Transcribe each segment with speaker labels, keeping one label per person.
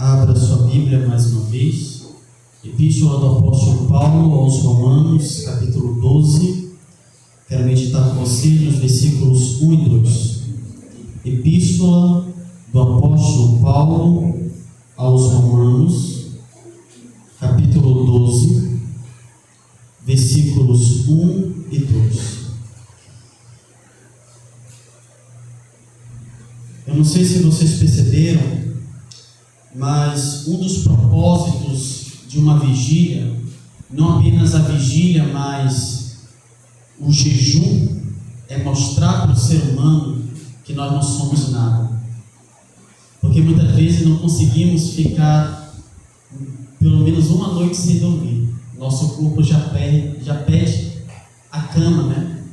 Speaker 1: Abra sua Bíblia mais uma vez. Epístola do apóstolo Paulo aos Romanos, capítulo 12. Quero meditar com você nos versículos 1 e 2. Epístola do apóstolo Paulo aos Romanos, capítulo 12, versículos 1 e 2. Eu não sei se vocês perceberam, mas um dos propósitos de uma vigília, não apenas a vigília, mas o jejum, é mostrar para o ser humano que nós não somos nada. Porque muitas vezes não conseguimos ficar pelo menos uma noite sem dormir. Nosso corpo já pede a cama, né?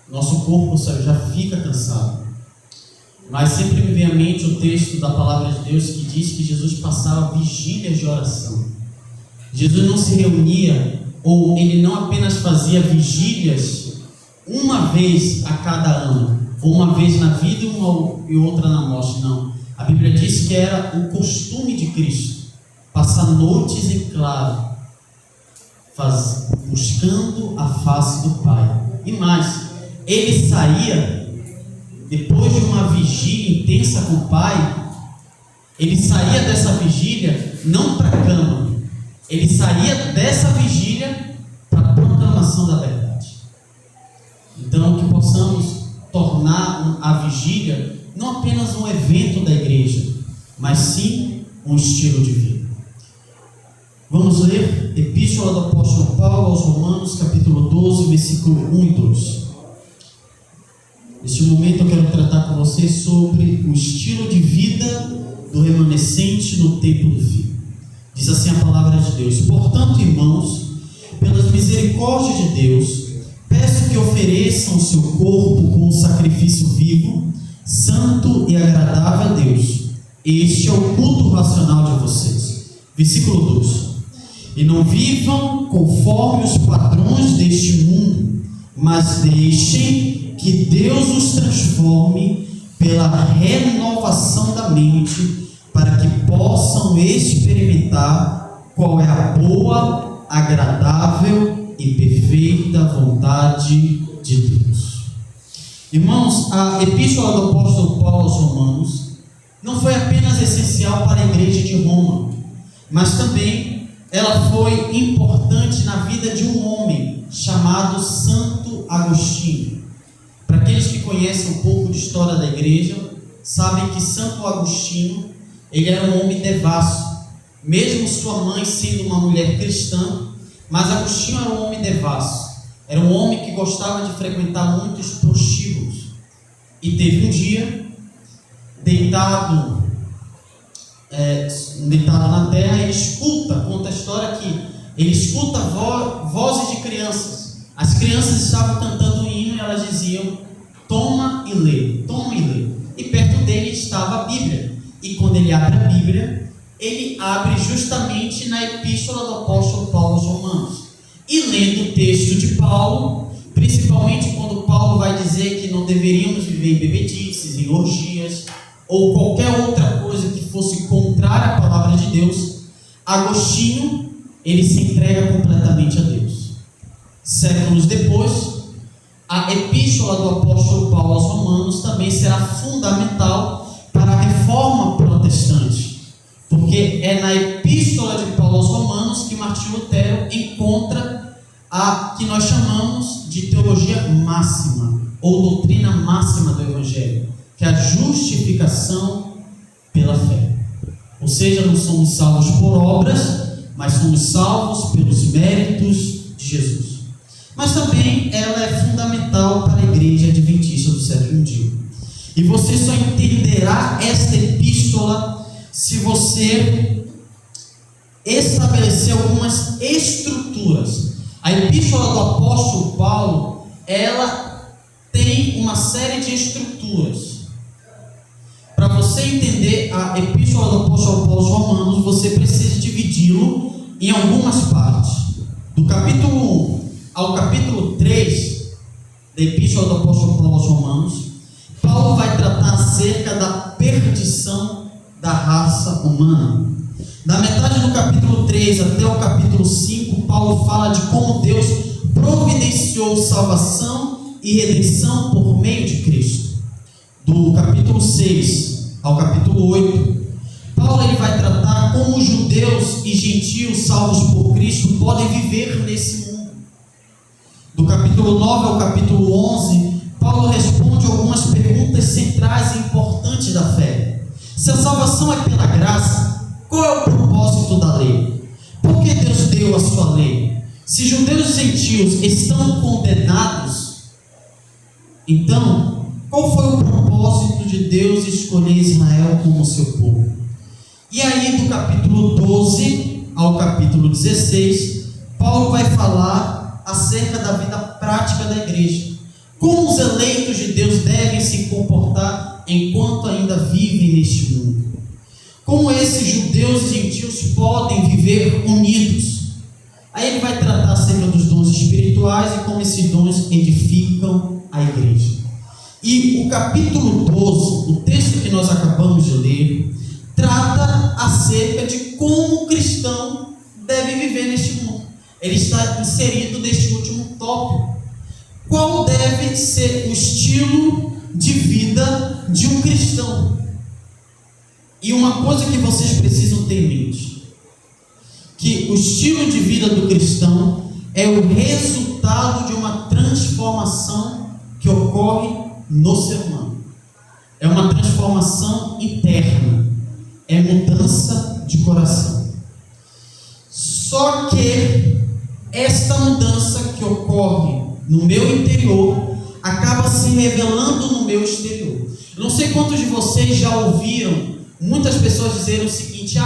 Speaker 1: Nosso corpo já fica cansado. Mas sempre me vem à mente o texto da palavra de Deus que diz que Jesus passava vigílias de oração. Jesus não se reunia, ou ele não apenas fazia vigílias uma vez a cada ano, ou uma vez na vida e outra na morte, não. A Bíblia diz que era o costume de Cristo, passar noites em claro, buscando a face do Pai. E mais, ele saía, depois de uma vigília intensa com o Pai, ele saía dessa vigília não para a cama, ele saía dessa vigília para a proclamação da verdade. Então, que possamos tornar a vigília não apenas um evento da igreja, mas sim um estilo de vida. Vamos ler Epístola do apóstolo Paulo aos Romanos, capítulo 12, versículo 1 e 2. Neste momento eu quero tratar com vocês sobre o estilo de vida do remanescente no tempo do fim. Diz assim a palavra de Deus: portanto, irmãos, pelas misericórdias de Deus, peço que ofereçam o seu corpo como um sacrifício vivo, santo e agradável a Deus. Este é o culto racional de vocês. Versículo 2: e não vivam conforme os padrões deste mundo, mas deixem que Deus os transforme pela renovação da mente, para que possam experimentar qual é a boa, agradável e perfeita vontade de Deus. Irmãos, a epístola do apóstolo Paulo aos Romanos não foi apenas essencial para a igreja de Roma, mas também ela foi importante na vida de um homem chamado Santo Agostinho. Para aqueles que conhecem um pouco de história da igreja, sabem que Santo Agostinho, ele era um homem devasso, mesmo sua mãe sendo uma mulher cristã, mas Agostinho era um homem devasso, era um homem que gostava de frequentar muitos prostíbulos, e teve um dia, deitado na terra, ele conta a história que ele escuta vozes de crianças. As crianças estavam cantando um hino e elas diziam: toma e lê, toma e lê. E perto dele estava a Bíblia. E quando ele abre a Bíblia, ele abre justamente na epístola do apóstolo Paulo aos Romanos. E lendo o texto de Paulo, principalmente quando Paulo vai dizer que não deveríamos viver em bebedices, em orgias, ou qualquer outra coisa que fosse contrária à palavra de Deus, Agostinho, ele se entrega completamente a Deus. Séculos depois, a epístola do apóstolo Paulo aos Romanos também será fundamental para a reforma protestante, porque é na epístola de Paulo aos Romanos que Martinho Lutero encontra a que nós chamamos de teologia máxima, ou doutrina máxima do Evangelho, que é a justificação pela fé. Ou seja, não somos salvos por obras, mas somos salvos pelos méritos de Jesus. Mas também ela é fundamental para a igreja adventista do sétimo dia. E você só entenderá esta epístola se você estabelecer algumas estruturas. A epístola do apóstolo Paulo, ela tem uma série de estruturas. Para você entender a epístola do apóstolo Paulo aos Romanos, você precisa dividi-lo em algumas partes. Do capítulo 1 ao capítulo 3 da epístola do apóstolo Paulo aos Romanos, Paulo vai tratar acerca da perdição da raça humana. Na metade do capítulo 3 até o capítulo 5, Paulo fala de como Deus providenciou salvação e redenção por meio de Cristo. Do capítulo 6 ao capítulo 8, Paulo ele vai tratar como os judeus e gentios salvos por Cristo podem viver nesse mundo. Do capítulo 9 ao capítulo 11, Paulo responde algumas perguntas centrais e importantes da fé. Se a salvação é pela graça, qual é o propósito da lei? Por que Deus deu a sua lei? Se judeus e gentios estão condenados, então, qual foi o propósito de Deus escolher Israel como seu povo? E aí, do capítulo 12 ao capítulo 16, Paulo vai falar acerca da vida prática da igreja. Como os eleitos de Deus devem se comportar enquanto ainda vivem neste mundo. Como esses judeus e gentios podem viver unidos. Aí ele vai tratar acerca dos dons espirituais e como esses dons edificam a igreja. E o capítulo 12, o texto que nós acabamos de ler, trata acerca de como o cristão deve viver neste mundo. Ele está inserido neste último tópico. Qual deve ser o estilo de vida de um cristão? E uma coisa que vocês precisam ter em mente, que o estilo de vida do cristão é o resultado de uma transformação que ocorre no ser humano. É uma transformação interna, é mudança de coração. Só que esta mudança que ocorre no meu interior acaba se revelando no meu exterior. Eu não sei quantos de vocês já ouviram muitas pessoas dizerem o seguinte: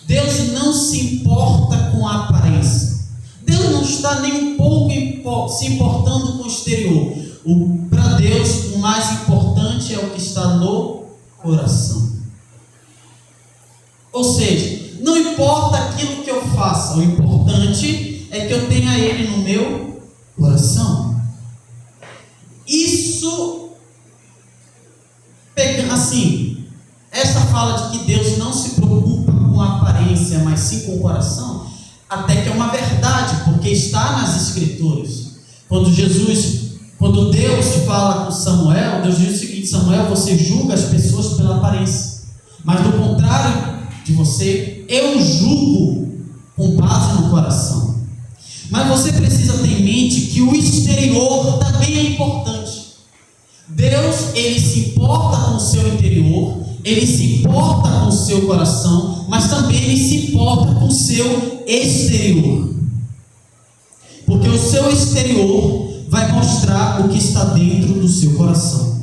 Speaker 1: Deus não se importa com a aparência. Deus não está nem um pouco se importando com o exterior. Para Deus, o mais importante é o que está no coração. Ou seja, não importa aquilo que eu faça, o importante é que eu tenha Ele no meu coração. Isso, assim, essa fala de que Deus não se preocupa com a aparência, mas sim com o coração, até que é uma verdade, porque está nas Escrituras. Quando Deus fala com Samuel, Deus diz o seguinte: Samuel, você julga as pessoas pela aparência, mas do contrário de você, eu julgo com base no coração. Mas você precisa ter em mente que o exterior também é importante. Deus, Ele se importa com o seu interior, Ele se importa com o seu coração, mas também Ele se importa com o seu exterior. Porque o seu exterior vai mostrar o que está dentro do seu coração.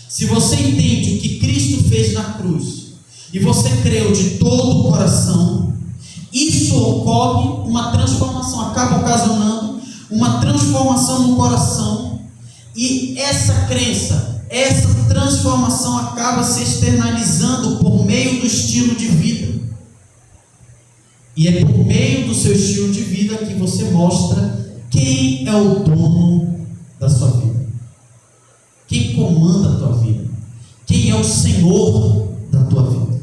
Speaker 1: Se você entende o que Cristo fez na cruz, e você creu de todo o coração, isso ocorre uma transformação, acaba ocasionando uma transformação no coração, e essa crença, essa transformação acaba se externalizando por meio do estilo de vida. E é por meio do seu estilo de vida que você mostra quem é o dono da sua vida, quem comanda a tua vida, quem é o Senhor da tua vida.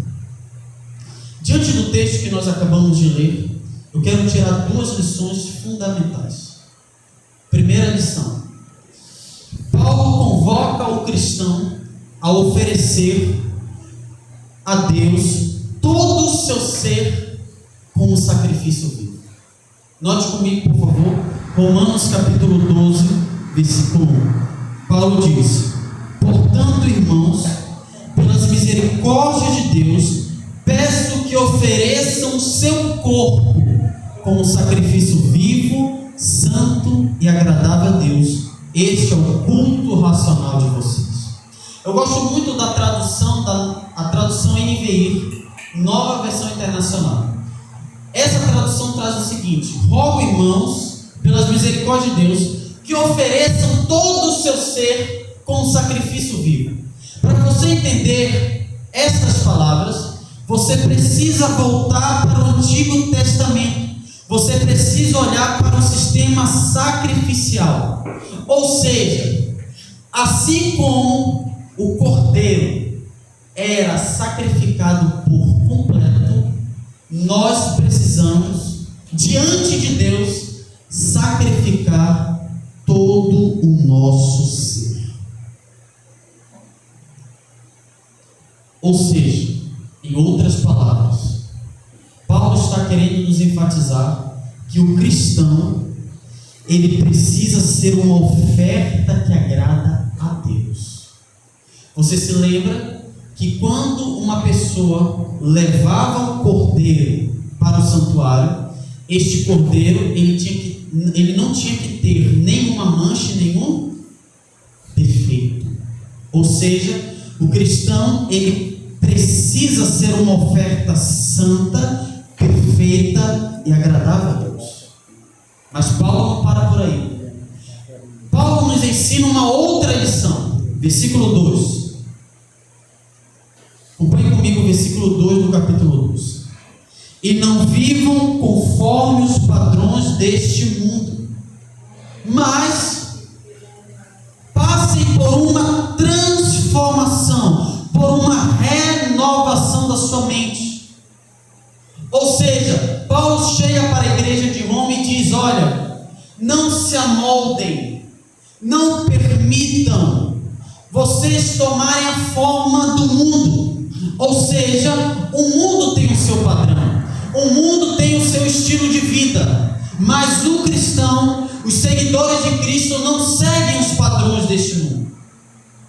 Speaker 1: Diante do texto que nós acabamos de ler, eu quero tirar duas lições fundamentais. Primeira lição: Paulo convoca o cristão a oferecer a Deus todo o seu ser como sacrifício vivo. Note comigo, por favor, Romanos capítulo 12, versículo 1. Paulo diz: portanto, irmãos, pelas misericórdias de Deus, peço que ofereçam o seu corpo como sacrifício vivo, santo e agradável a Deus. Este é o culto racional de vocês. Eu gosto muito da tradução, a tradução NVI, Nova Versão Internacional. Essa tradução traz o seguinte: rogo, irmãos, pelas misericórdias de Deus, que ofereçam todo o seu ser como sacrifício vivo. Para você entender estas palavras, você precisa voltar para o Antigo Testamento. Você precisa olhar para o sistema sacrificial. Ou seja, assim como o cordeiro era sacrificado por completo, nós precisamos, diante de Deus, sacrificar todo o nosso ser. Ou seja, em outras palavras, Paulo está querendo nos enfatizar que o cristão, ele precisa ser uma oferta que agrada a Deus. Você se lembra que quando uma pessoa levava um cordeiro para o santuário, este cordeiro ele não tinha que ter nenhuma mancha, nenhum defeito. Ou seja, o cristão, ele precisa ser uma oferta santa, perfeita e agradável a Deus. Mas Paulo não para por aí. Paulo nos ensina uma outra lição. Versículo 2. Acompanhe comigo o versículo 2 do capítulo 2. E não vivam conforme os padrões deste mundo, mas passem por uma transformação, por uma renovação da sua mente. Ou seja, Paulo chega para a igreja de Roma e diz: olha, não se amoldem, não permitam vocês tomarem a forma do mundo. Ou seja, o mundo tem o seu padrão, o mundo tem o seu estilo de vida, mas o cristão, os seguidores de Cristo não seguem os padrões deste mundo.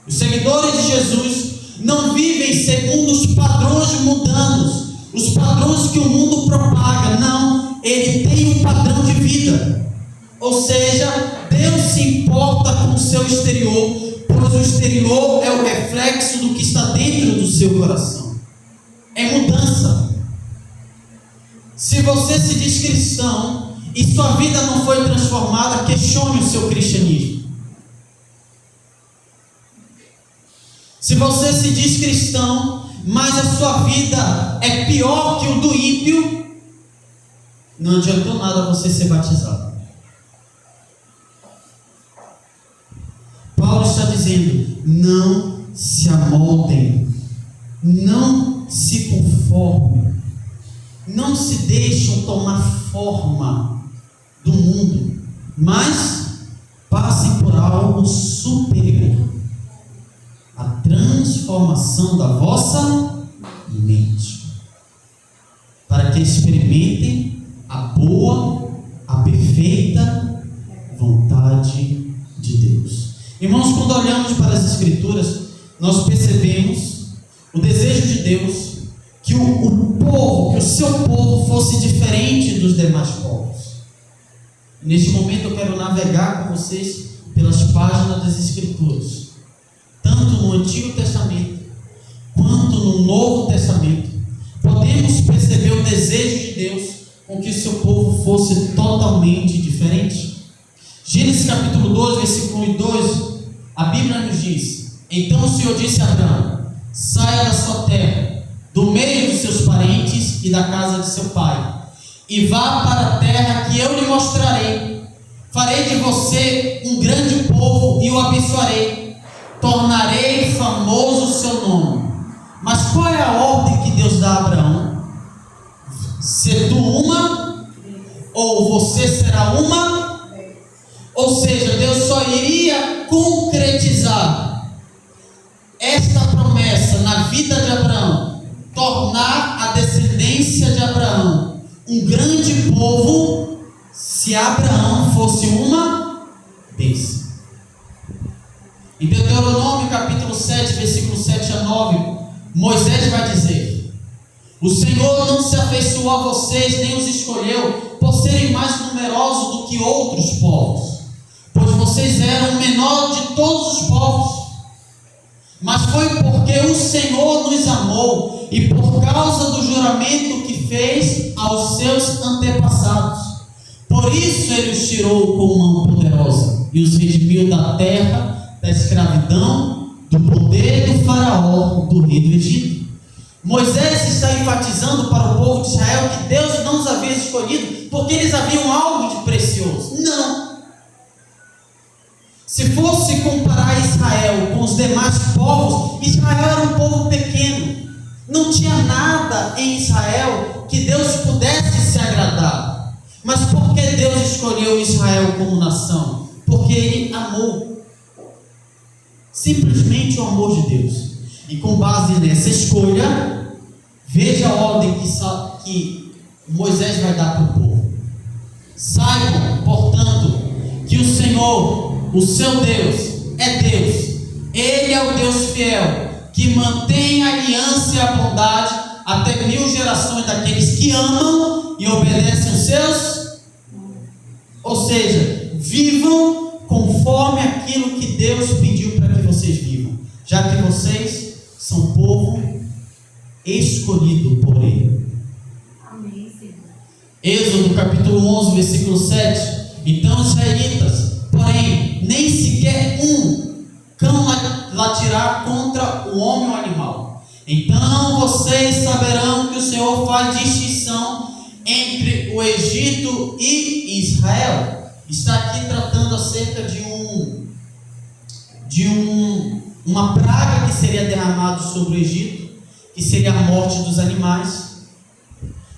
Speaker 1: Os seguidores de Jesus não vivem segundo os padrões mundanos, os padrões que o mundo propaga. Não, ele tem um padrão de vida. Ou seja, Deus se importa com o seu exterior, pois o exterior é o reflexo do que está dentro do seu coração. É mudança. Se você se diz cristão e sua vida não foi transformada, questione o seu cristianismo. Se você se diz cristão, mas a sua vida é pior que o do ímpio, não adiantou nada você ser batizado. Paulo está dizendo: não se amoldem, não se conformem, não se deixem tomar forma do mundo, mas passem por algo superior, a transformação da vossa mente, para que experimentem a boa, a perfeita vontade de Deus. Irmãos, quando olhamos para as Escrituras, nós percebemos o desejo de Deus que o seu povo fosse diferente dos demais povos. Neste momento eu quero navegar com vocês pelas páginas das Escrituras, tanto no Antigo Testamento quanto no Novo Testamento. Podemos perceber o desejo de Deus com que o seu povo fosse totalmente diferente. Gênesis capítulo 2, versículo 2, a Bíblia nos diz: então o Senhor disse a Abraão: saia da sua terra, do meio dos seus parentes e da casa de seu pai, e vá para a terra que eu lhe mostrarei. Farei de você um grande povo e o abençoarei. Tornarei famoso o seu nome. Mas qual é a ordem que Deus dá a Abraão? Se tu uma, ou você será uma. Ou seja, Deus só iria concretizar esta promessa na vida de Abraão, tornar a descendência de Abraão um grande povo, se Abraão fosse uma bênção. Em Deuteronômio capítulo 7, versículo 7 a 9, Moisés vai dizer: o Senhor não se afeiçoou a vocês, nem os escolheu por serem mais numerosos do que outros povos, pois vocês eram o menor de todos os povos. Mas foi porque o Senhor nos amou e por causa do juramento que fez aos seus antepassados. Por isso ele os tirou com mão poderosa e os redimiu da terra, da escravidão, do poder do faraó, do rei do Egito. Moisés está enfatizando para o povo de Israel que Deus não os havia escolhido porque eles haviam algo de precioso. Não. Se fosse comparar Israel com os demais povos, Israel era um povo pequeno. Não tinha nada em Israel que Deus pudesse se agradar. Mas por que Deus escolheu Israel como nação? Porque Ele amou. Simplesmente o amor de Deus. E com base nessa escolha, veja a ordem que Moisés vai dar para o povo. Saibam, portanto, que o Senhor, o seu Deus, é Deus. Ele é o Deus fiel, que mantém a aliança e a bondade até 1000 gerações daqueles que amam e obedecem os seus. Ou seja, vivam conforme aquilo que Deus pediu para que vocês vivam, já que vocês são povo escolhido por Ele.
Speaker 2: Amém, Senhor.
Speaker 1: Êxodo capítulo 11, versículo 7. Então os israelitas, porém, nem sequer um cão latirá contra o homem ou animal. Então vocês saberão que o Senhor faz distinção entre o Egito e Israel. Está aqui tratando acerca uma praga que seria derramada sobre o Egito, que seria a morte dos animais.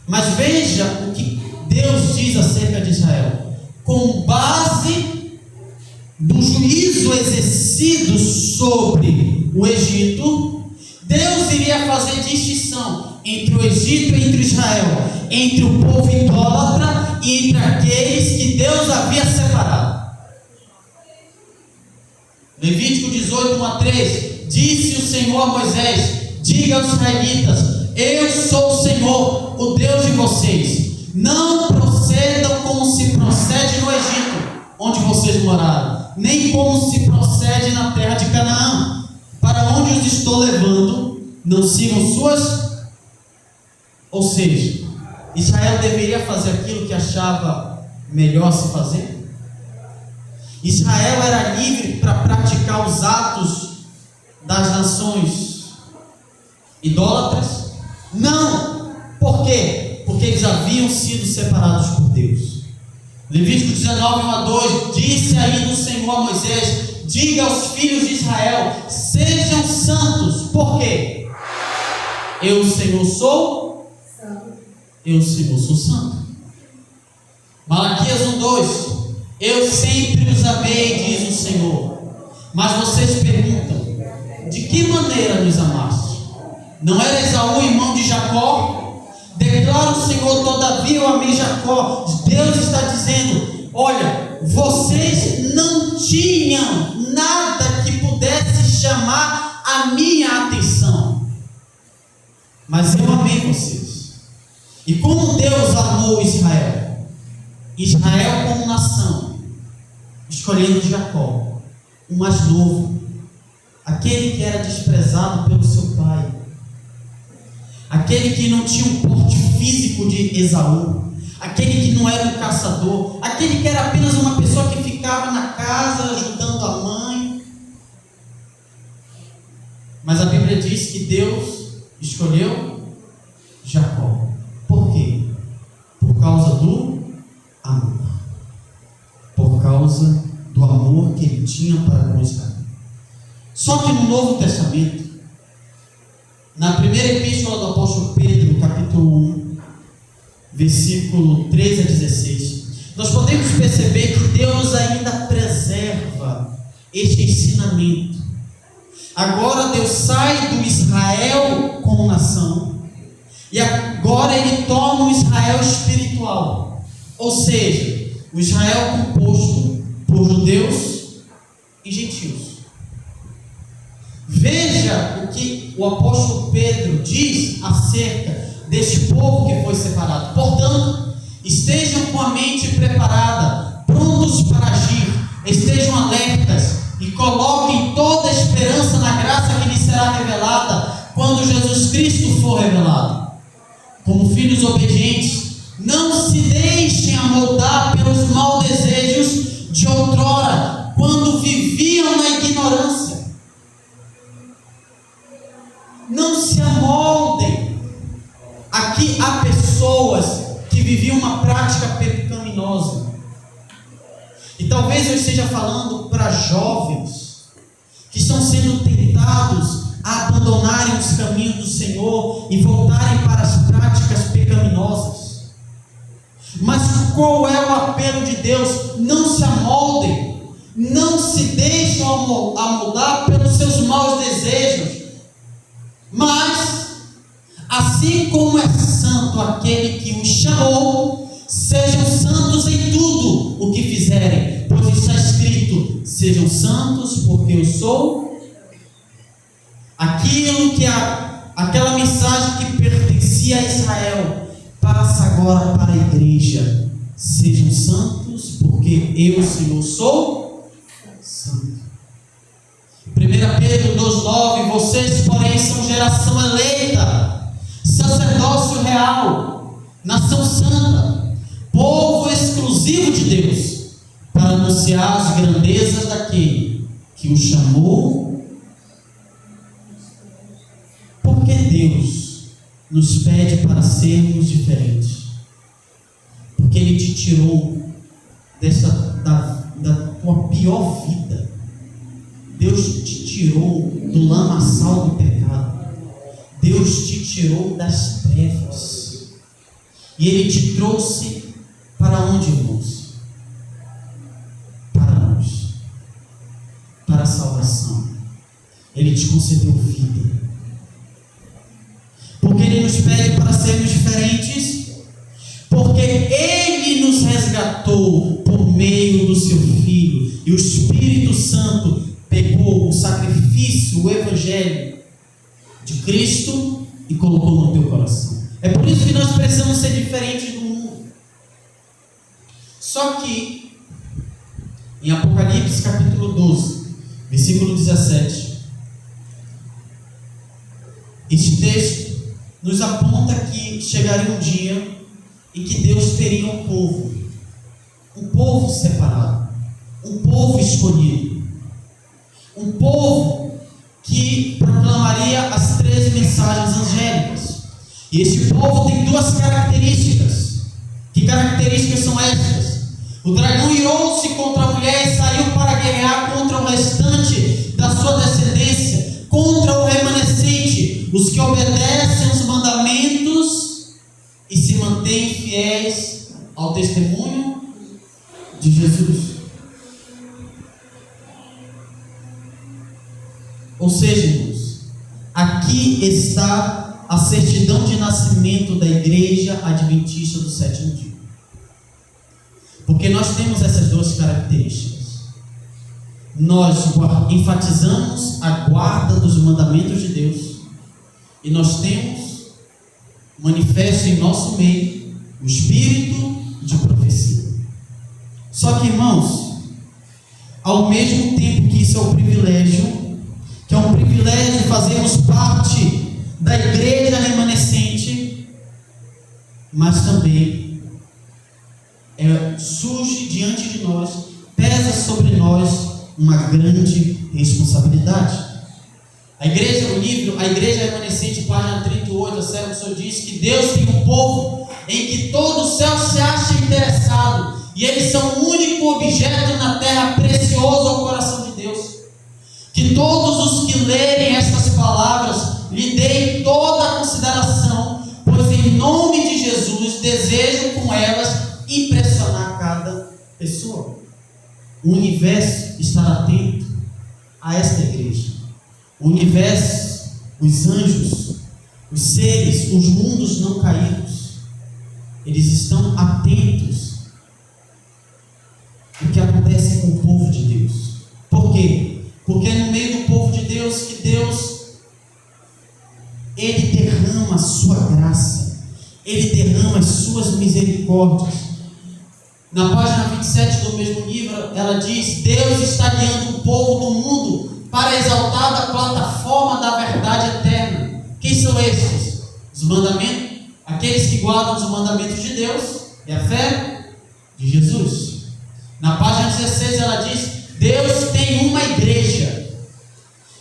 Speaker 1: Mas veja o que Deus diz acerca de Israel. Com base no juízo exercido sobre o Egito, Deus iria fazer distinção entre o Egito e entre Israel, entre o povo idólatra e entre aqueles que Deus havia separado. Levítico 18, 1-3. Disse o Senhor a Moisés: diga aos israelitas: eu sou o Senhor, o Deus de vocês. Não procedam como se procede no Egito, onde vocês moraram, nem como se procede na terra de Canaã, para onde os estou levando. Não sigam suas. Ou seja, Israel deveria fazer aquilo que achava melhor se fazer. Israel era livre para praticar os atos das nações idólatras? Não. Por quê? Porque eles haviam sido separados por Deus. Levítico 19, 1-2. Disse ainda o Senhor a Moisés: diga aos filhos de Israel: sejam santos. Por quê? Eu, Senhor, sou santo. Eu, Senhor, sou santo. Malaquias 1:2. Eu sempre os amei, diz o Senhor. Mas vocês perguntam: de que maneira nos amaste? Não era Esaú irmão de Jacó? Declara o Senhor: todavia eu amei Jacó. Deus está dizendo: olha, vocês não tinham nada que pudesse chamar a minha atenção, mas eu amei vocês. E como Deus amou Israel? Israel como nação, escolhendo Jacó, o mais novo, aquele que era desprezado pelo seu pai, aquele que não tinha um porte físico de Esaú, aquele que não era um caçador, aquele que era apenas uma pessoa que ficava na casa ajudando a mãe. Mas a Bíblia diz que Deus escolheu Jacó. Por quê? Por causa do amor. Por causa do amor que ele tinha para com Israel. Só que no Novo Testamento, na primeira epístola do apóstolo Pedro, capítulo 1, versículo 13 a 16, nós podemos perceber que Deus ainda preserva este ensinamento. Agora Deus sai do Israel como nação, e agora Ele torna o Israel espiritual, ou seja, o Israel composto por judeus e gentios. Veja o que o apóstolo Pedro diz acerca deste povo que foi separado. Portanto, estejam com a mente preparada, prontos para agir, estejam alertas e coloquem toda a esperança na graça que lhes será revelada quando Jesus Cristo for revelado. Como filhos obedientes, não se deixem amoldar pelos maus desejos de outrora, quando viviam na ignorância. Não se amoldem. Aqui há pessoas que viviam uma prática pecaminosa. E talvez eu esteja falando para para jovens que estão sendo tentados a abandonarem os caminhos do Senhor e voltarem para as práticas pecaminosas. Mas qual é o apelo de Deus? Não se amoldem, não se deixem amoldar pelos seus maus desejos, mas, assim como é santo aquele que os chamou, sejam santos em tudo o que fizerem, pois está escrito: sejam santos, porque eu sou. Aquela mensagem que pertencia a Israel passa agora para a igreja: sejam santos, porque eu, Senhor, sou santo. 1 Pedro 2,9: vocês, porém, são geração eleita, sacerdócio real, nação santa, povo exclusivo de Deus, para anunciar as grandezas daquele que o chamou. Porque Deus nos pede para sermos diferentes? Porque Ele te tirou da tua pior vida. Deus te tirou do lamaçal do pecado. Deus te tirou das trevas. E Ele te trouxe para onde, irmãos? Para a luz, para a salvação. Ele te concedeu vida. Porque Ele nos pede para sermos diferentes, porque Ele nos resgatou por meio do Seu Filho, e o Espírito Santo pegou o sacrifício, o Evangelho de Cristo e colocou no teu coração. É por isso que nós precisamos ser diferentes do mundo. Só que, em Apocalipse capítulo 12, versículo 17, este texto nos aponta que chegaria um dia em que Deus teria um povo separado, um povo escolhido, um povo que proclamaria as 13 mensagens angélicas. E este povo tem duas características. Que características são estas? O dragão irou-se contra a mulher e saiu para guerrear contra o restante da sua descendência, contra o remanescente, os que obedecem os mandamentos e se mantêm fiéis ao testemunho de Jesus. Ou seja, irmãos, aqui está a certidão de nascimento da Igreja Adventista do Sétimo Dia. Porque nós temos essas duas características. Nós enfatizamos a guarda dos mandamentos de Deus, e nós temos manifesto em nosso meio o espírito de profecia. Só que, irmãos, ao mesmo tempo que isso é um privilégio, que é um privilégio fazermos parte da igreja remanescente, mas também surge diante de nós, pesa sobre nós uma grande responsabilidade. A igreja, o livro, a igreja remanescente, página 38, a serva do Senhor diz que Deus tem um povo em que todo o céu se acha interessado, e eles são o único objeto na terra precioso ao coração de Deus. Que todos os que lerem estas palavras lhe deem toda a consideração, pois em nome de Jesus desejam com elas impressionar cada pessoa. O universo está atento a esta igreja. O universo, os anjos, os seres, os mundos não caídos, eles estão atentos ao que acontece com o povo de Deus. Por quê? Porque é no meio do povo de Deus que Deus, Ele derrama a sua graça, Ele derrama as suas misericórdias. Na página 27 do mesmo livro, ela diz: Deus está guiando o povo do mundo para a exaltada plataforma da verdade eterna. Quem são estes? Os mandamentos, aqueles que guardam os mandamentos de Deus e a fé de Jesus. Na página 16 ela diz: Deus tem uma igreja.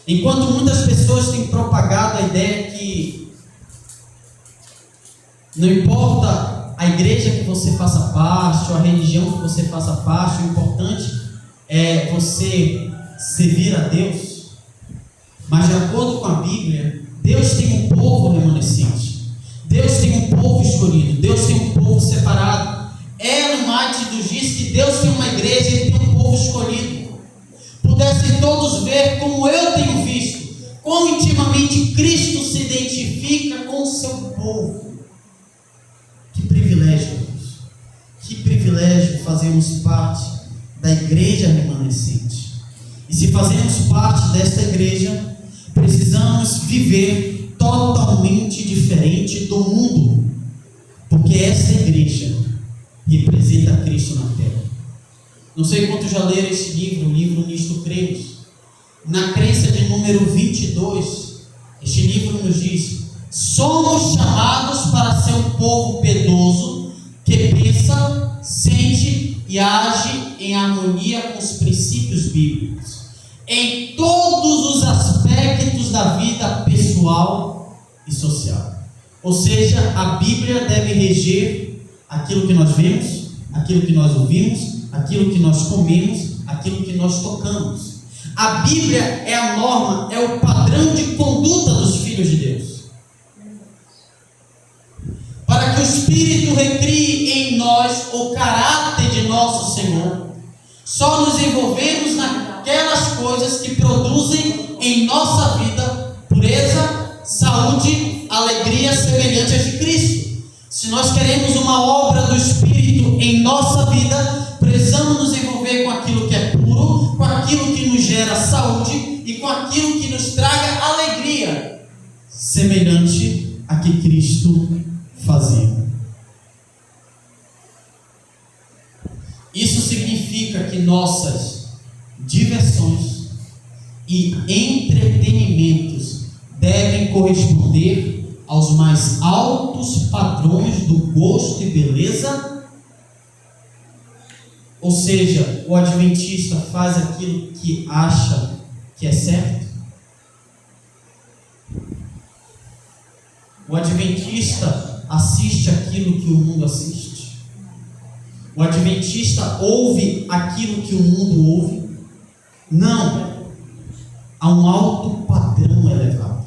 Speaker 1: Enquanto muitas pessoas têm propagado a ideia que não importa a igreja que você faça parte, ou a religião que você faça parte, o importante é você servir a Deus, mas de acordo com a Bíblia, Deus tem um povo remanescente, Deus tem um povo escolhido, Deus tem um povo separado. Ellen White nos diz que Deus tem uma igreja e tem um povo escolhido. Pudessem todos ver como eu tenho visto, como intimamente Cristo se identifica com o seu povo. Que privilégio, Deus. Que privilégio fazermos parte da igreja remanescente. E se fazemos parte desta igreja, precisamos viver totalmente diferente do mundo, porque esta igreja representa Cristo na terra. Não sei quantos já leram este livro, o livro Nisto Cremos. Na crença de número 22, este livro nos diz: somos chamados para ser um povo piedoso, que pensa, sente e age em harmonia com os princípios bíblicos, em todos os aspectos da vida pessoal e social. Ou seja, a Bíblia deve reger aquilo que nós vemos, aquilo que nós ouvimos, aquilo que nós comemos, aquilo que nós tocamos. A Bíblia é a norma, é o padrão de conduta dos filhos de Deus. Para que o Espírito recrie em nós o caráter de nosso Senhor, só nos envolvemos naquelas coisas que produzem em nossa vida pureza, saúde, alegria semelhante às de Cristo. Se nós queremos uma obra do Espírito em nossa vida, precisamos nos envolver com aquilo que é puro, com aquilo que nos gera saúde e com aquilo que nos traga alegria, semelhante a que Cristo fazia. Isso significa que nossas diversões e entretenimentos devem corresponder aos mais altos padrões do gosto e beleza. Ou seja, o adventista faz aquilo que acha que é certo. O adventista assiste aquilo que o mundo assiste. O adventista ouve aquilo que o mundo ouve. Não. Há um alto padrão elevado.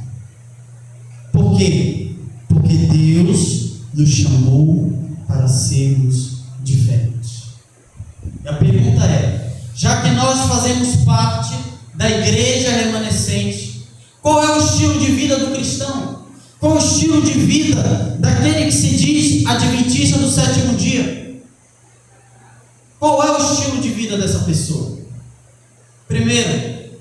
Speaker 1: Por quê? Porque Deus nos chamou para sermos diferentes. E a pergunta é: já que nós fazemos parte da igreja remanescente, qual é o estilo de vida do cristão? Qual é o estilo de vida daquele que se diz adventista do sétimo dia? Qual é o estilo de vida dessa pessoa? Primeiro,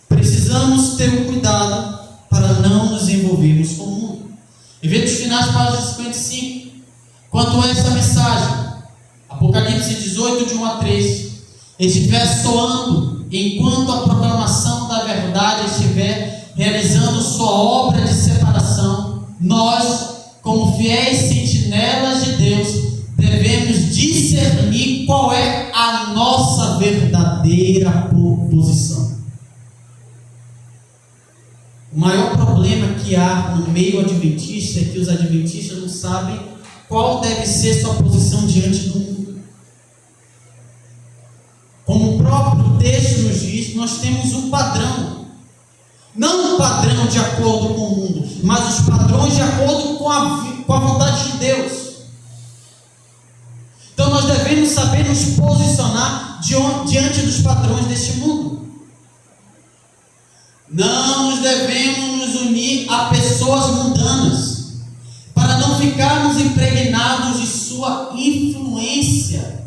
Speaker 1: precisamos ter um cuidado para não nos envolvermos com o mundo. Eventos finais, página 55. Quanto a essa mensagem, Apocalipse 18, de 1 a 3, estiver soando enquanto a proclamação da verdade estiver realizando sua obra de separação, nós, como fiéis sentinelas de Deus, devemos discernir qual é a nossa verdadeira posição. O maior problema que há no meio adventista é que os adventistas não sabem qual deve ser sua posição diante do mundo. Como o próprio texto nos diz, nós temos um padrão. Não um padrão de acordo com o mundo, mas os padrões de acordo com a vontade de Deus. Então nós devemos saber nos posicionar diante dos padrões deste mundo. Não nos devemos nos unir a pessoas mundanas, para não ficarmos impregnados de sua influência,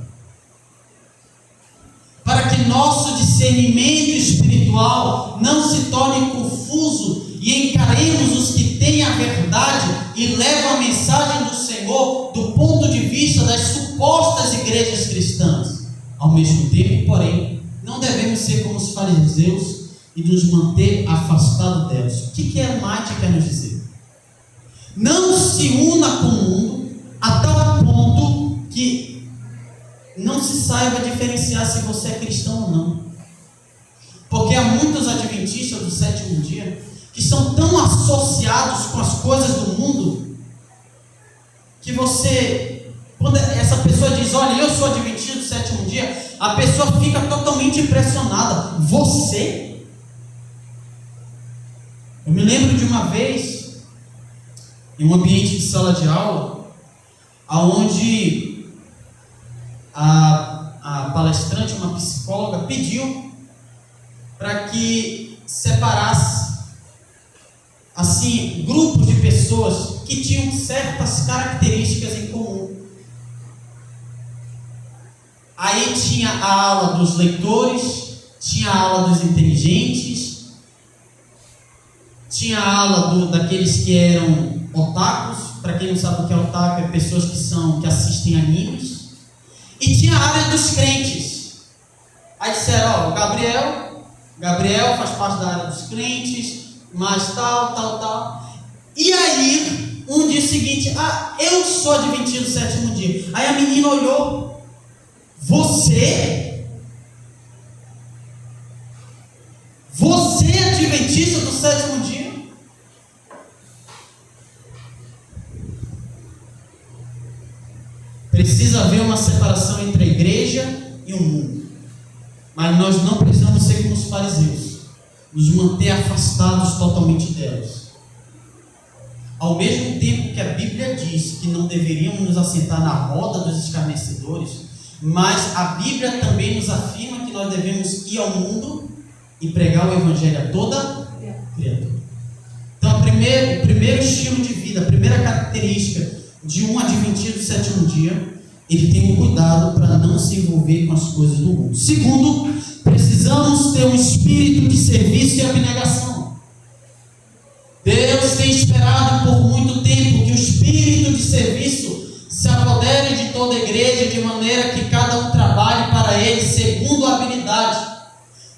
Speaker 1: para que nosso discernimento espiritual não se torne confuso e encaremos os que têm a verdade e levam a mensagem do Senhor do ponto de vista das supostas igrejas cristãs. Ao mesmo tempo, porém, não devemos ser como os fariseus e nos manter afastados delas. O que a Mate quer nos dizer? Não se una com o mundo a tal ponto que não se saiba diferenciar se você é cristão ou não. Porque há muitos adventistas do sétimo dia que estão tão associados com as coisas do mundo que você, quando essa pessoa pessoa diz, olha, eu sou adventista do sétimo dia, a pessoa fica totalmente impressionada. Você? Eu me lembro de uma vez, em um ambiente de sala de aula, onde a palestrante, uma psicóloga, pediu para que separasse assim, grupos de pessoas que tinham certas características em comum. Aí tinha a aula dos leitores, tinha a aula dos inteligentes, tinha a aula daqueles que eram otakus. Para quem não sabe o que é otaku, é pessoas que assistem animes. E tinha a área dos crentes. Aí disseram, ó, Gabriel faz parte da área dos crentes, mas tal. E aí, um dia seguinte, eu sou adventista do sétimo dia. Aí a menina olhou, você é adventista do sétimo dia? Precisa haver uma separação entre a igreja e o mundo. Mas nós não precisamos ser como os fariseus, nos manter afastados totalmente delas. Ao mesmo tempo que a Bíblia diz que não deveríamos nos assentar na roda dos escarnecedores, mas a Bíblia também nos afirma que nós devemos ir ao mundo e pregar o Evangelho a toda criatura. Então, o primeiro estilo de vida, a primeira característica de um adventista do sétimo dia, ele tem um cuidado para não se envolver com as coisas do mundo. Segundo, precisamos ter um espírito de serviço e abnegação. Deus tem esperado por muito tempo que o espírito de serviço se apodere de toda a igreja, de maneira que cada um trabalhe para ele segundo a habilidade.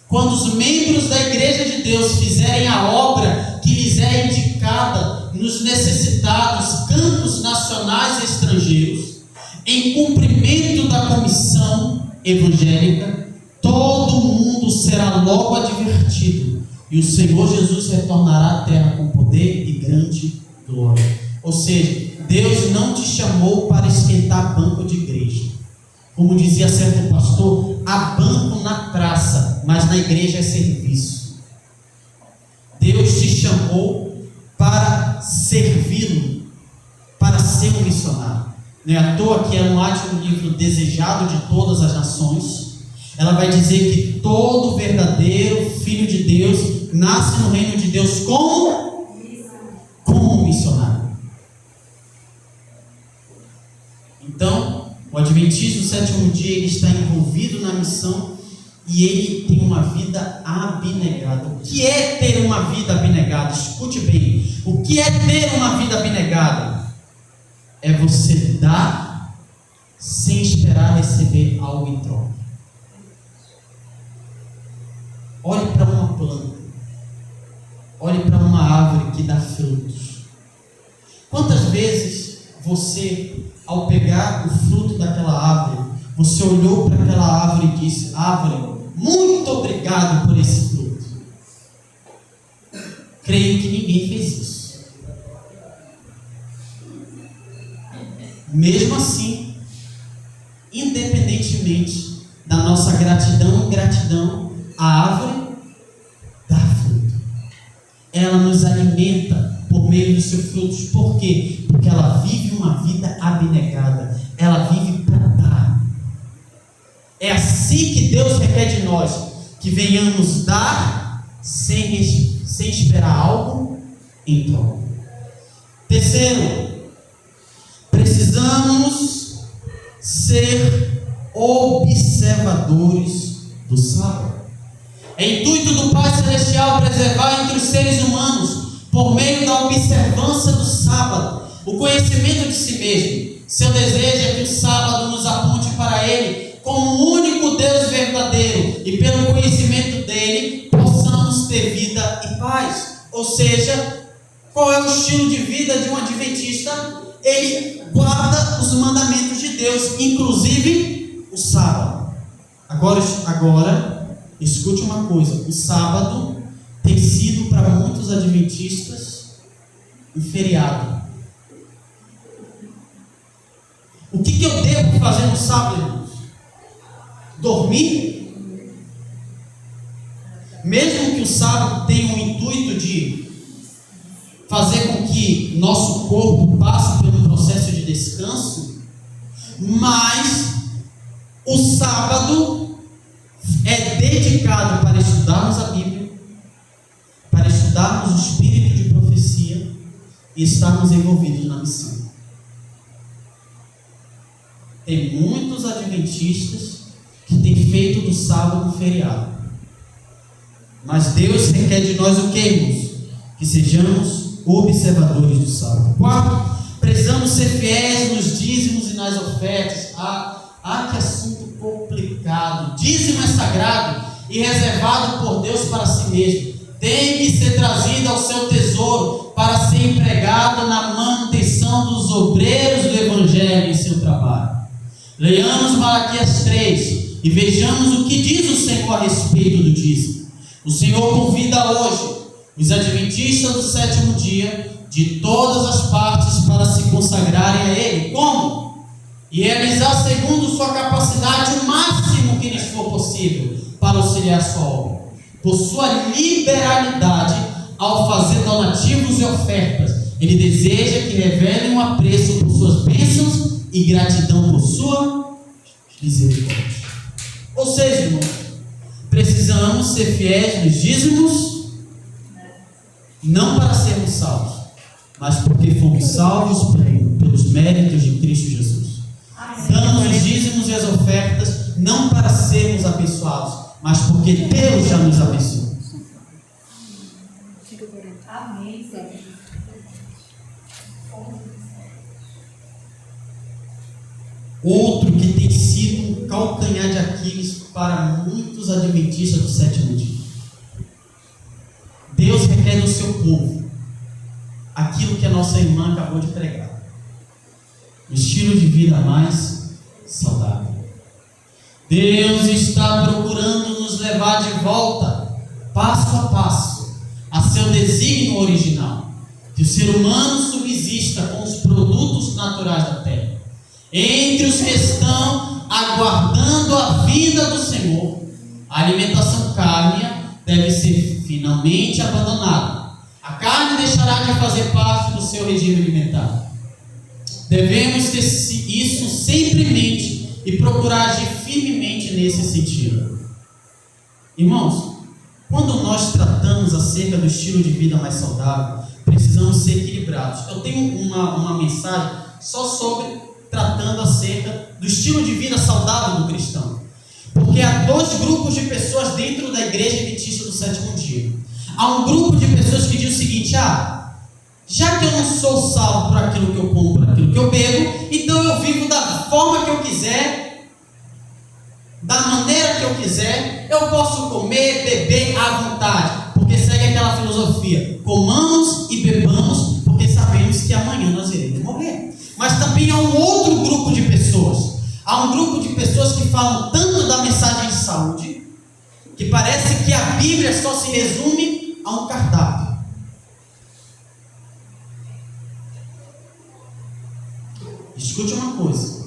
Speaker 1: Quando os membros da igreja de Deus fizerem a obra que lhes é indicada nos necessitados campos nacionais e estrangeiros, em cumprimento da comissão evangélica, todo mundo será logo advertido, e o Senhor Jesus retornará à terra com poder e grande glória. Ou seja, Deus não te chamou para esquentar banco de igreja. Como dizia certo pastor, há banco na praça, mas na igreja é serviço. Deus te chamou para servi-lo, para ser um missionário. Não é à toa que Ellen White, no livro Desejado de Todas as Nações, ela vai dizer que todo verdadeiro filho de Deus nasce no reino de Deus como um missionário. Então, o adventismo do sétimo dia, ele está envolvido na missão e ele tem uma vida abnegada. O que é ter uma vida abnegada? Escute bem. O que é ter uma vida abnegada? É você dar sem esperar receber algo em troca. Olhe para uma planta. Olhe para uma árvore que dá frutos. Quantas vezes você, ao pegar o fruto daquela árvore, você olhou para aquela árvore e disse: árvore, muito obrigado por esse fruto. Creio que ninguém fez isso. Mesmo assim, independentemente da nossa gratidão, a árvore dá fruto. Ela nos alimenta por meio dos seus frutos. Por quê? Porque ela vive uma vida abnegada. Ela vive para dar. É assim que Deus requer de nós, que venhamos dar sem esperar algo em troca. Terceiro, precisamos ser observadores do sábado. É intuito do Pai Celestial preservar entre os seres humanos, por meio da observância do sábado, o conhecimento de si mesmo. Seu desejo é que o sábado nos aponte para Ele como o único Deus verdadeiro, e pelo conhecimento dele possamos ter vida e paz. Ou seja, qual é o estilo de vida de um adventista? Ele guarda os mandamentos de Deus, inclusive o sábado. Agora, escute uma coisa: o sábado tem sido para muitos adventistas um feriado. O que eu devo fazer no sábado, irmãos? Dormir? Mesmo que o sábado tenha o intuito de fazer com que nosso corpo passe pelo processo de descanso, mas o sábado é dedicado para estudarmos a Bíblia, para estudarmos o espírito de profecia e estarmos envolvidos na missão. Tem muitos adventistas que têm feito do sábado um feriado. Mas Deus requer de nós o que, irmãos? Que sejamos observadores do sábado. 4. Precisamos ser fiéis nos dízimos e nas ofertas. Que assunto complicado. Dízimo é sagrado e reservado por Deus para si mesmo. Tem que ser trazido ao seu tesouro para ser empregado na manutenção dos obreiros do Evangelho em seu trabalho. Leiamos Malaquias 3 e vejamos o que diz o Senhor a respeito do dízimo. O Senhor convida hoje os adventistas do sétimo dia de todas as partes para se consagrarem a Ele. Como? E realizar segundo sua capacidade o máximo que lhes for possível para auxiliar a sua obra. Por sua liberalidade ao fazer donativos e ofertas, Ele deseja que revelem um apreço por suas bênçãos e gratidão por sua misericórdia. Ou seja, irmãos, precisamos ser fiéis nos dízimos, não para sermos salvos, mas porque fomos salvos pelos méritos de Cristo Jesus. Damos os dízimos e as ofertas não para sermos abençoados, mas porque Deus já nos abençoou.
Speaker 2: Amém, Senhor.
Speaker 1: Outro que tem sido um calcanhar de Aquiles para muitos adventistas do sétimo dia. Deus requer do seu povo aquilo que a nossa irmã acabou de pregar: um estilo de vida mais saudável. Deus está procurando nos levar de volta, passo a passo, a seu desígnio original, que o ser humano subsista com os produtos naturais da terra. Entre os que estão aguardando a vinda do Senhor, a alimentação cárnea deve ser finalmente abandonada. A carne deixará de fazer parte do seu regime alimentar. Devemos ter isso sempre em mente e procurar agir firmemente nesse sentido. Irmãos, quando nós tratamos acerca do estilo de vida mais saudável, precisamos ser equilibrados. Eu tenho uma mensagem só sobre tratando acerca do estilo de vida saudável do cristão. Porque há dois grupos de pessoas dentro da igreja adventista do sétimo dia. Há um grupo de pessoas que diz o seguinte: já que eu não sou salvo por aquilo que eu como, por aquilo que eu bebo, então eu vivo da forma que eu quiser, da maneira que eu quiser, eu posso comer, beber à vontade, porque segue aquela filosofia: comamos e bebamos, porque sabemos que amanhã nós iremos morrer. Mas também há um outro grupo de pessoas. Há um grupo de pessoas que falam tanto da mensagem de saúde, que parece que a Bíblia só se resume a um cardápio. Escute uma coisa: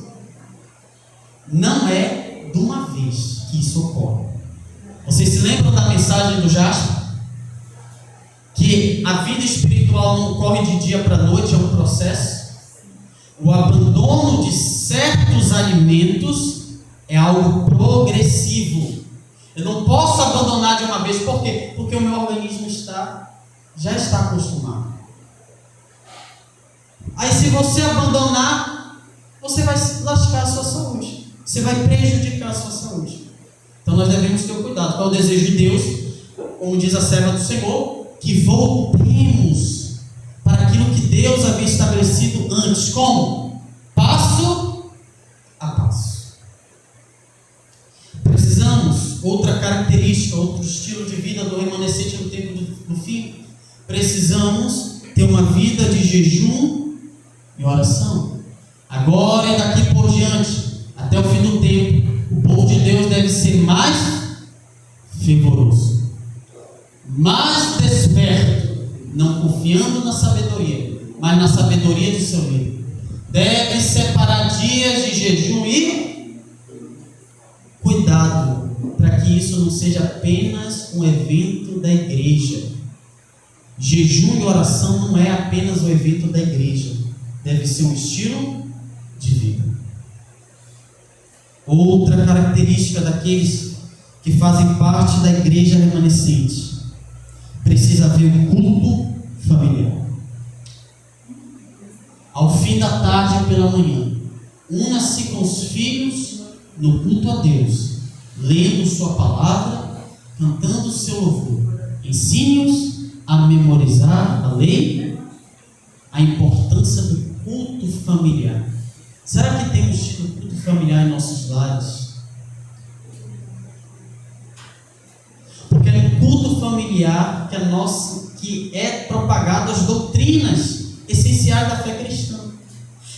Speaker 1: não é de uma vez que isso ocorre. Vocês se lembram da mensagem do Jasper? Que a vida espiritual não ocorre de dia para noite, é um processo. O abandono de certos alimentos é algo progressivo. Eu não posso abandonar de uma vez. Por quê? Porque o meu organismo já está acostumado. Aí se você abandonar, você vai lascar a sua saúde. Você vai prejudicar a sua saúde. Então nós devemos ter cuidado. Qual é o desejo de Deus? Como diz a serva do Senhor, que voltemos para aquilo que Deus havia estabelecido antes. Como? Passo a passo. Precisamos, outra característica, outro estilo de vida do remanescente no tempo do fim, precisamos ter uma vida de jejum e oração. Agora e daqui por diante, até o fim do tempo, o povo de Deus deve ser mais fervoroso, mais desperto, não confiando na sabedoria, mas na sabedoria de seu líder. Deve separar dias de jejum e cuidado, para que isso não seja apenas um evento da igreja. Jejum e oração não é apenas um evento da igreja, deve ser um estilo de vida. Outra característica daqueles que fazem parte da igreja remanescente: precisa haver um culto familiar. Ao fim da tarde e pela manhã, una-se com os filhos no culto a Deus, lendo sua palavra, cantando seu louvor. Ensine-os a memorizar a lei, a importância do culto familiar. Será que temos tido culto familiar em nossos lares? Porque é no culto familiar que é propagado as doutrinas essenciais da fé cristã.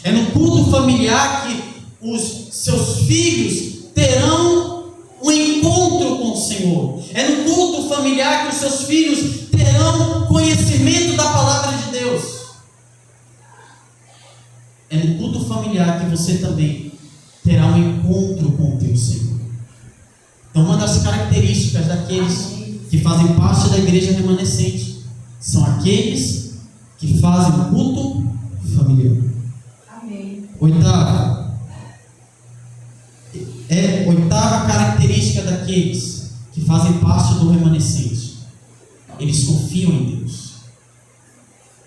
Speaker 1: É no culto familiar que os seus filhos terão um encontro com o Senhor. É no culto familiar que os seus filhos terão conhecimento da palavra de Deus. É no culto familiar que você também terá um encontro com o teu Senhor. Então, uma das características daqueles que fazem parte da igreja remanescente são aqueles que fazem o culto familiar.
Speaker 2: Amém.
Speaker 1: Oitava característica daqueles que fazem parte do remanescente: eles confiam em Deus.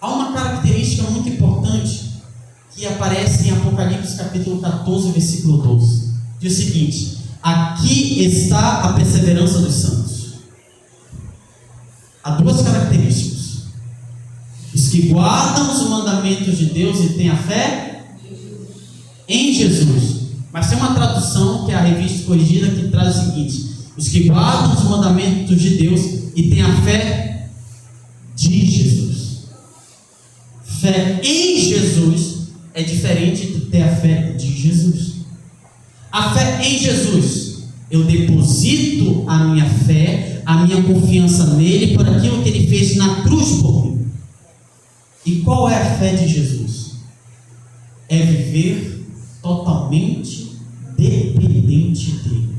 Speaker 1: Há uma característica muito importante que aparece em Apocalipse capítulo 14, versículo 12. Diz o seguinte: aqui está a perseverança dos santos. Há duas características: os que guardam os mandamentos de Deus e têm a fé em Jesus. Mas tem uma tradução, que é a Revista Corrigida, que traz o seguinte: os que guardam os mandamentos de Deus e têm a fé de Jesus. Fé em Jesus é diferente de ter a fé de Jesus. A fé em Jesus: eu deposito a minha fé, a minha confiança nele por aquilo que ele fez na cruz por mim. E qual é a fé de Jesus? É viver totalmente dependente dele.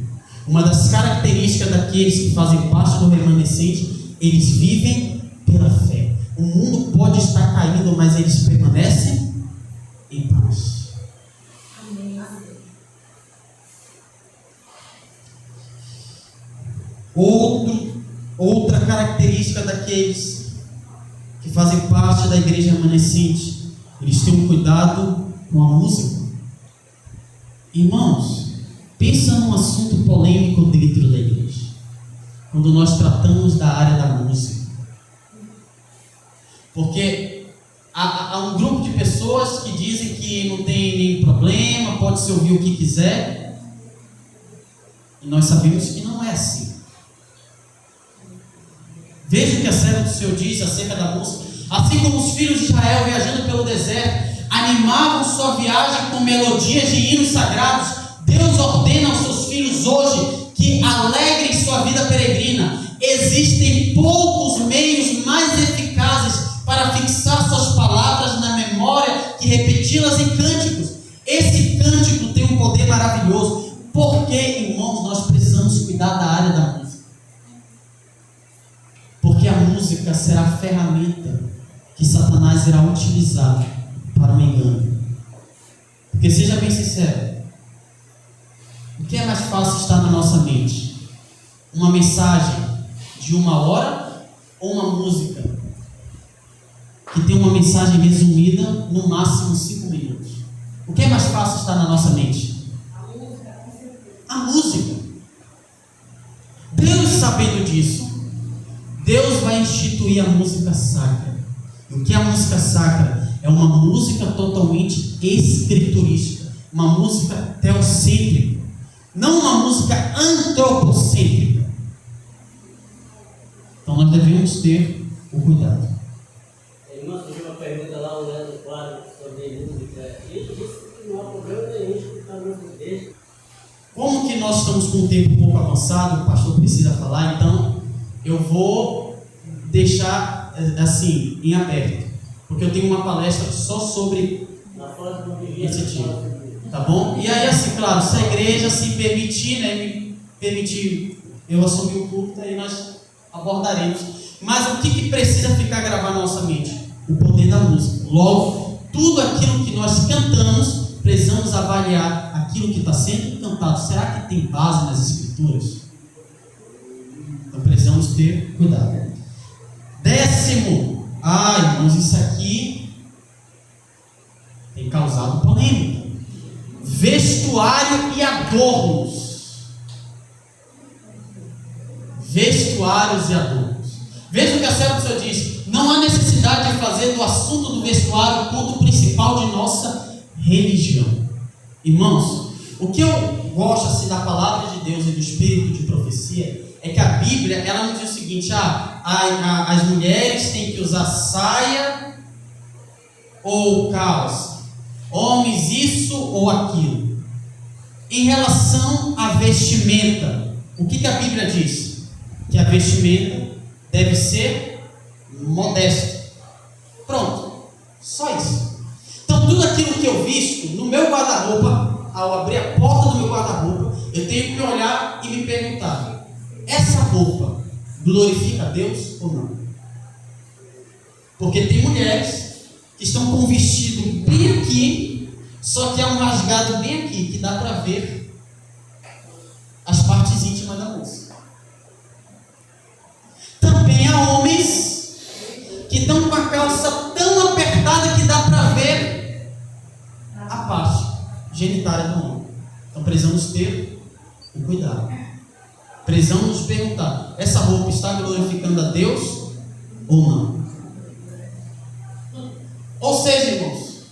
Speaker 1: Uma das características daqueles que fazem parte do remanescente: eles vivem pela fé. O mundo pode estar caindo, mas eles permanecem em paz.
Speaker 2: Amém.
Speaker 1: Outra característica daqueles que fazem parte da igreja remanescente: eles têm um cuidado com a música. Irmãos, pensa num assunto polêmico dentro da igreja, quando nós tratamos da área da música. Porque há um grupo de pessoas que dizem que não tem nenhum problema, pode se ouvir o que quiser, e nós sabemos que não é assim. Veja o que a serva do Senhor diz acerca da música: assim como os filhos de Israel, viajando pelo deserto, animavam sua viagem com melodias de hinos sagrados, Deus ordena aos seus filhos hoje que alegrem sua vida peregrina. Existem poucos meios mais eficazes para fixar suas palavras na memória que repeti-las em cânticos. Esse cântico tem um poder maravilhoso. Porque, irmãos, nós precisamos cuidar da área da música. Porque a música será a ferramenta que Satanás irá utilizar para um engano. Porque, seja bem sincero, o que é mais fácil estar na nossa mente? Uma mensagem de 1 hora ou uma música que tem uma mensagem resumida no máximo 5 minutos? O que é mais fácil estar na nossa mente? A música. Deus, sabendo disso, Deus vai instituir a música sacra. E o que é a música sacra? É uma música totalmente escriturística, uma música teocêntrica, não uma música antropocêntrica. Então nós devemos ter o cuidado.
Speaker 3: Irmã, surgiu uma pergunta lá no quadro sobre música. E ele disse que não há problema nenhum escutar música dele.
Speaker 1: Como que nós estamos com um tempo um pouco avançado, o pastor precisa falar, então eu vou deixar assim, em aberto, porque eu tenho uma palestra só sobre esse tipo. Tá bom? E aí, assim, claro, se a igreja se permitir, né, me permitir eu assumir o culto, aí nós abordaremos. Mas o que precisa ficar gravado na nossa mente? O poder da música. Logo, tudo aquilo que nós cantamos, precisamos avaliar aquilo que está sendo cantado. Será que tem base nas Escrituras? Então precisamos ter cuidado. 10º. Irmãos, isso aqui tem causado polêmica. Vestuário e adornos. Vestuários e adornos. Veja o que a serva do Senhor diz: não há necessidade de fazer do assunto do vestuário o ponto principal de nossa religião. Irmãos, o que eu gosto assim da palavra de Deus e do espírito de profecia é que a Bíblia, ela nos diz o seguinte: as mulheres têm que usar saia ou calça, homens isso ou aquilo. Em relação à vestimenta, o que a Bíblia diz? Que a vestimenta deve ser modesta. Pronto, só isso. Então tudo aquilo que eu visto no meu guarda-roupa, ao abrir a porta do meu guarda-roupa, eu tenho que olhar e me perguntar: essa roupa glorifica a Deus ou não? Porque tem mulheres que estão com o vestido bem aqui, só que há um rasgado bem aqui, que dá para ver as partes íntimas da moça. Também há homens que estão com a calça tão apertada que dá para ver a parte genitália do homem. Então precisamos ter um cuidado. Precisamos nos perguntar: essa roupa está glorificando a Deus ou não? Ou seja, irmãos,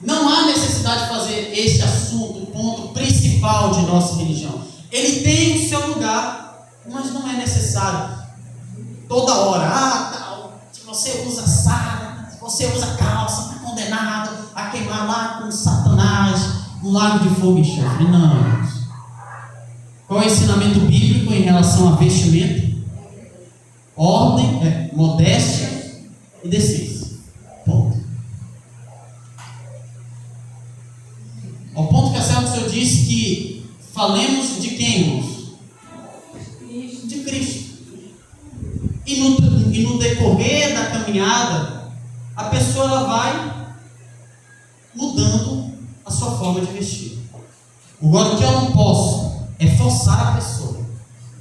Speaker 1: não há necessidade de fazer este assunto o ponto principal de nossa religião. Ele tem o seu lugar, mas não é necessário toda hora. Se você usa saia, se você usa calça, está condenado a queimar lá com Satanás no lago de fogo e enxofre. Não, irmãos. Qual é o ensinamento bíblico em relação a vestimento? Ordem, modéstia e decência. Ponto. Ao ponto que a serva do Senhor disse que falemos de quem, irmãos? De Cristo. E no decorrer da caminhada, a pessoa ela vai mudando a sua forma de vestir. Agora, o que eu não posso é forçar a pessoa.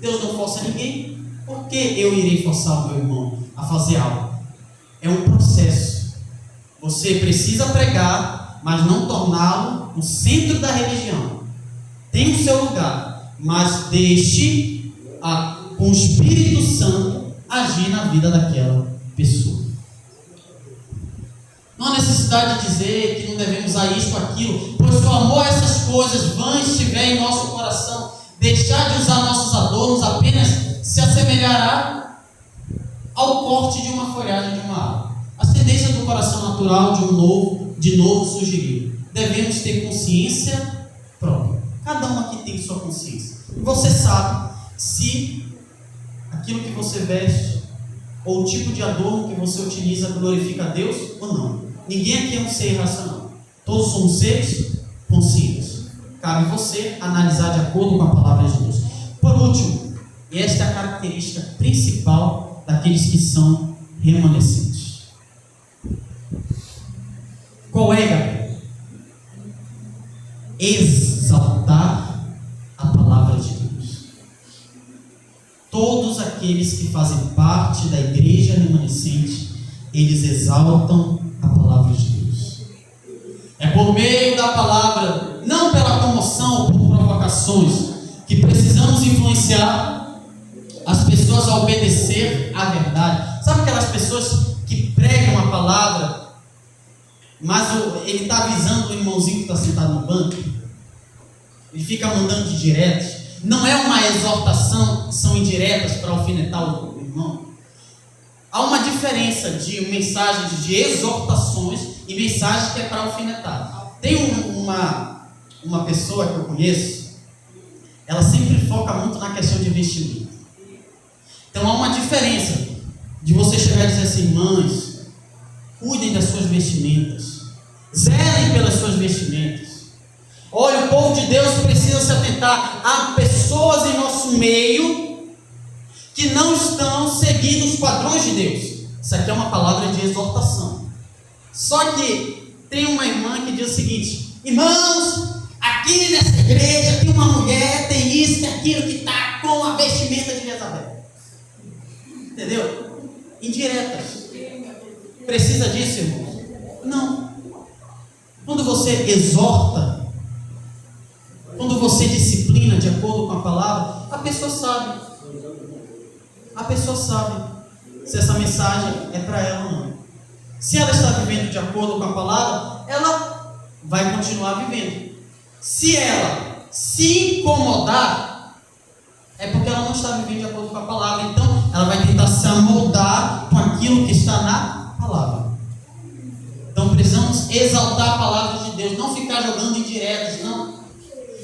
Speaker 1: Deus não força ninguém. Por que eu irei forçar o meu irmão a fazer algo? É um processo. Você precisa pregar, mas não torná-lo no centro da religião. Tem o seu lugar, mas deixe com o Espírito Santo agir na vida daquela pessoa. Não há necessidade de dizer que não devemos usar isto ou aquilo, pois se o amor a essas coisas vãs estiver em nosso coração, deixar de usar nossos adornos apenas se assemelhará ao corte de uma folhagem de uma árvore. A tendência do coração natural de novo surgiria. Devemos ter consciência própria. Cada um aqui tem sua consciência. E você sabe se aquilo que você veste ou o tipo de adorno que você utiliza glorifica a Deus ou não. Ninguém aqui é um ser irracional. Todos somos seres conscientes. Cabe você analisar de acordo com a palavra de Deus. Por último, e esta é a característica principal daqueles que são remanescentes. Qual é, Gabriel? Exaltar a palavra de Deus. Todos aqueles que fazem parte da igreja remanescente, eles exaltam a palavra de Deus. É por meio da palavra, não pela comoção ou por provocações, que precisamos influenciar as pessoas a obedecer à verdade. Sabe aquelas pessoas que pregam a palavra, mas ele está avisando o irmãozinho que está sentado no banco? Ele fica mandando de direto. Não é uma exortação, são indiretas para alfinetar o irmão. Há uma diferença de mensagens de exortações e mensagens que é para alfinetar. Tem uma pessoa que eu conheço, ela sempre foca muito na questão de vestimento. Então há uma diferença de você chegar e dizer assim: mães, cuidem das suas vestimentas, zelem pelas suas vestimentas. Olha, o povo de Deus precisa se atentar a pessoas em nosso meio que não estão seguindo os padrões de Deus. Isso aqui é uma palavra de exortação. Só que tem uma irmã que diz o seguinte: irmãos, aqui nessa igreja tem uma mulher, tem isso, tem aquilo, que está com a vestimenta de Jezabel. Entendeu? Indiretas. Precisa disso, irmãos? Não. Quando você exorta, quando você disciplina de acordo com a palavra, a pessoa sabe. A pessoa sabe se essa mensagem é para ela ou não. Se ela está vivendo de acordo com a palavra, ela vai continuar vivendo. Se ela se incomodar, é porque ela não está vivendo de acordo com a palavra. Então, ela vai tentar se amoldar com aquilo que está na palavra. Então, precisamos exaltar a palavra de Deus, não ficar jogando indiretas, não.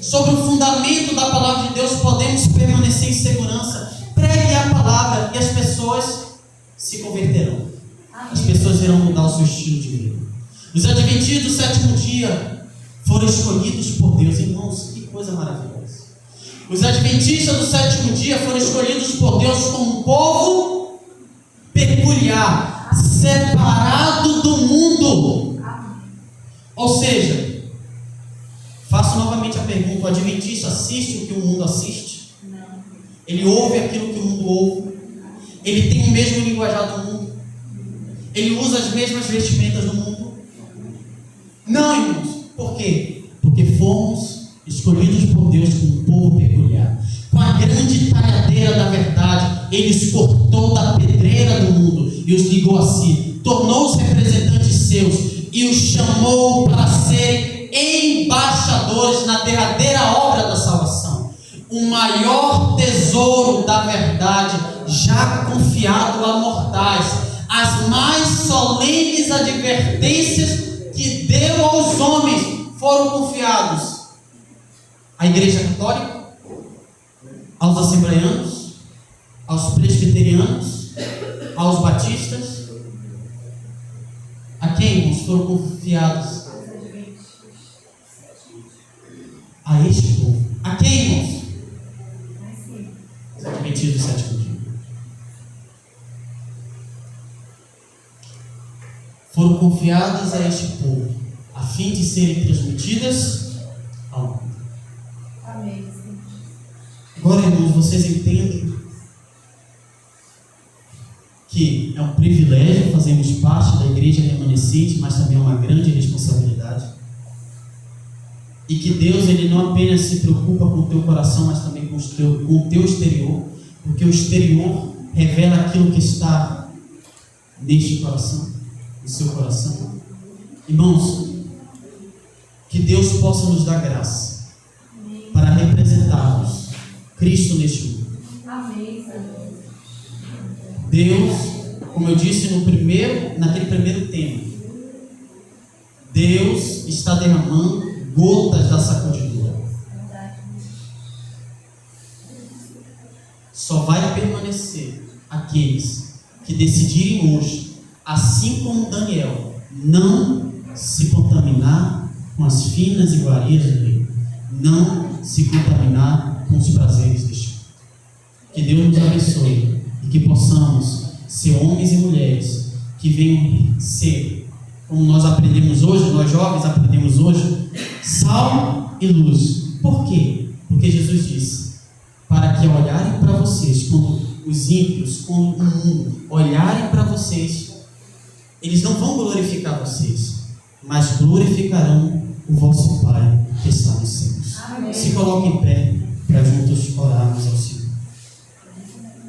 Speaker 1: Sobre o fundamento da palavra de Deus, podemos permanecer em segurança. Pregue a palavra e as pessoas se converterão. As pessoas irão mudar o seu estilo de vida. Os adventistas do sétimo dia foram escolhidos por Deus. Irmãos, que coisa maravilhosa. Os adventistas do sétimo dia foram escolhidos por Deus como um povo peculiar, separado do mundo. Ou seja, faço novamente a pergunta: o adventista assiste o que o mundo assiste? Ele ouve aquilo que o mundo ouve? Ele tem o mesmo linguajar do mundo? Ele usa as mesmas vestimentas do mundo? Não, irmãos. Por quê? Porque fomos escolhidos por Deus como um povo peculiar. Com a grande talhadeira da verdade, Ele os cortou da pedreira do mundo e os ligou a si. Tornou-os representantes seus e os chamou para serem embaixadores na derradeira obra da salvação. O maior tesouro da verdade já confiado a mortais, as mais solenes advertências que deu aos homens foram confiados à Igreja Católica, aos assembleianos, aos presbiterianos, aos batistas. A quem, irmãos, foram confiados? A este povo. A quem, irmãos? Os adventistas do sétimo dia. Foram confiadas a este povo, a fim de serem transmitidas ao mundo.
Speaker 2: Amém.
Speaker 1: Agora, irmãos, vocês entendem que é um privilégio fazermos parte da igreja remanescente, mas também é uma grande responsabilidade. E que Deus, Ele não apenas se preocupa com o teu coração, mas também com o teu exterior, porque o exterior revela aquilo que está neste coração, no seu coração. Irmãos, que Deus possa nos dar graça para representarmos Cristo neste mundo.
Speaker 2: Amém, Senhor.
Speaker 1: Deus, como eu disse naquele primeiro tema, Deus está derramando gotas da sacudidura. Só vai permanecer aqueles que decidirem hoje, assim como Daniel, não se contaminar com as finas iguarias do reino, não se contaminar com os prazeres deste mundo. Que Deus nos abençoe e que possamos ser homens e mulheres que venham ser, como nós aprendemos hoje, nós jovens aprendemos hoje, sal e luz. Por quê? Porque Jesus disse: para que olharem para vocês, quando os ímpios, quando o mundo olharem para vocês, eles não vão glorificar vocês, mas glorificarão o vosso Pai que está nos céus.
Speaker 2: Amém.
Speaker 1: Se coloque em pé.